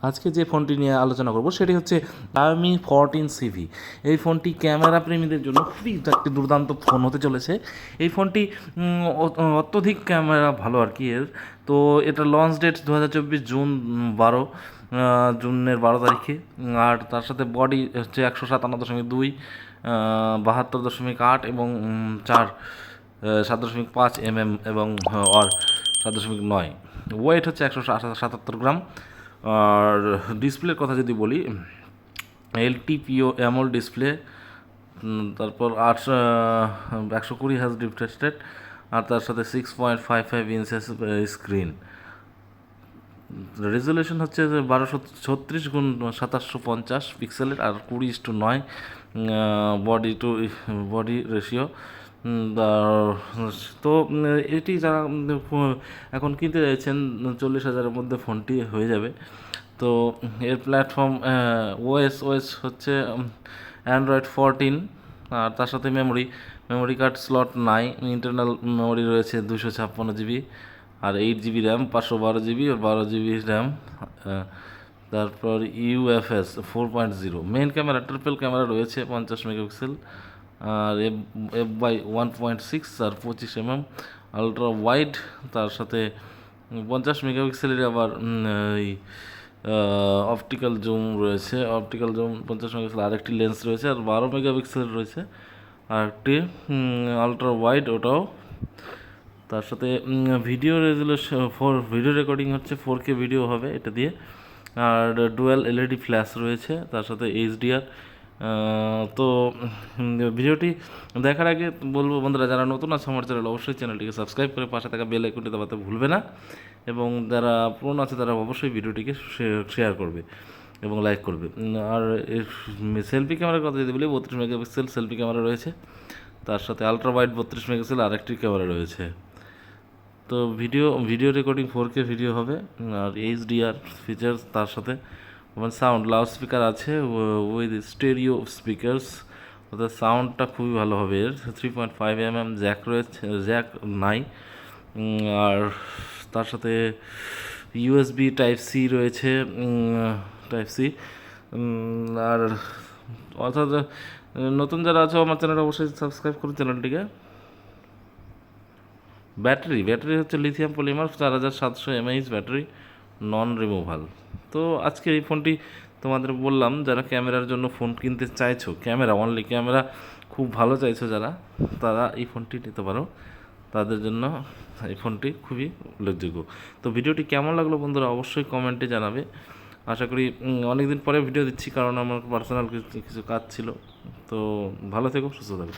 আজকে যে ফোনটি নিয়ে আলোচনা করব সেটি হচ্ছে Xiaomi 14CV। এই ফোনটি ক্যামেরা প্রেমীদের জন্য খুবই একটি দুর্দান্ত ফোন হতে চলেছে। এই ফোনটি অত্যধিক ক্যামেরা ভালো আর কি এর। তো এটা লঞ্চ ডেট 2024 জুন 12, জুনের 12 তারিখে। আর তার সাথে বডি হচ্ছে 157.2, 72.8 এবং 4, 7.5 এবং আর 7.9। ওয়েট হচ্ছে 177 গ্রাম। আর ডিসপ্লের কথা যদি বলি, এলটিপিও অ্যামোল ডিসপ্লে, তারপর 120 হার্জ রিফ্রেশ রেট, আর তার সাথে 6.55 ইঞ্চেস স্ক্রিন। রেজুলেশন হচ্ছে 1236x2750 পিক্সেলের, আর 20:9 বডি রেশিও। তো এটি যারা এখন কিনতে চাইছেন 40,000-এর মধ্যে ফোনটি হয়ে যাবে। তো এর প্ল্যাটফর্ম ওএস হচ্ছে অ্যান্ড্রয়েড 14। আর তার সাথে মেমোরি কার্ড স্লট নাই। ইন্টারনাল মেমোরি রয়েছে 256 জিবি, আর 8 জিবি র্যাম, 512 জিবি আর 12 জিবি র্যাম। তারপর UFS 4.0। Main camera triple camera রয়েছে 50 মেগাপিক্সেল, আর f/1.6 আর 25 mm আলট্রা ওয়াইড। তার সাথে 50 মেগাপিক্সেলের আবার এই অপটিক্যাল জুম রয়েছে। অপটিক্যাল জুম 50 মেগাপিক্সেল আরেকটি লেন্স রয়েছে, আর 12 মেগাপিক্সেলের রয়েছে আরেকটি আলট্রা ওয়াইড, ওটাও। তার সাথে ভিডিও রেজুলেশন ভিডিও রেকর্ডিং হচ্ছে 4K ভিডিও হবে এটা দিয়ে। আর ডুয়াল এলইডি ফ্ল্যাশ রয়েছে, তার সাথে এইচডিআর। তো ভিডিওটি দেখার আগে বলবো, বন্ধুরা যারা নতুন আছে আমার চ্যানেল, অবশ্যই চ্যানেলটিকে সাবস্ক্রাইব করে পাশে থাকা বেল আইকনটি দবাতে ভুলবে না। এবং যারা পুরনো আছে তারা অবশ্যই ভিডিওটিকে শেয়ার করবে এবং লাইক করবে। আর সেলফি ক্যামেরার কথা যদি বলি, 32 মেগাপিক্সেল সেলফি ক্যামেরা রয়েছে, তার সাথে আলট্রা ওয়াইড 32 মেগাপিক্সেল আরেকটি ক্যামেরা রয়েছে। তো ভিডিও রেকর্ডিং 4K ভিডিও হবে, আর এইচডিআর ফিচার্স। তার সাথে সাউন্ড লাউড স্পিকার আছে উইথ স্টেরিও স্পিকার্স, অর্থাৎ সাউন্ডটা খুবই ভালো হবে এর। 3.5 mm জ্যাক রয়েছে, জ্যাক নাই। আর তার সাথে ইউএসবি টাইপ সি রয়েছে, টাইপ সি। আর অর্থাৎ নতুন যারা আছো আমার চ্যানেলটা অবশ্যই সাবস্ক্রাইব করুন চ্যানেলটিকে। ব্যাটারি হচ্ছে লিথিয়াম পলিমার 4700 mAh ব্যাটারি, নন রিমুভাল। তো আজকের এই ফোনটি তোমাদের বললাম, যারা ক্যামেরার জন্য ফোন কিনতে চাইছো, ক্যামেরা খুব ভালো চাইছো যারা, তারা এই ফোনটি নিতে পারো। তাদের জন্য এই ফোনটি খুবই উল্লেখযোগ্য। তো ভিডিওটি কেমন লাগলো বন্ধুরা অবশ্যই কমেন্টে জানাবে। আশা করি অনেক দিন পরে ভিডিও দিচ্ছি, কারণ আমার পার্সোনাল কিছু কাজ ছিল। তো ভালো থেকো, সুস্থ থাকো।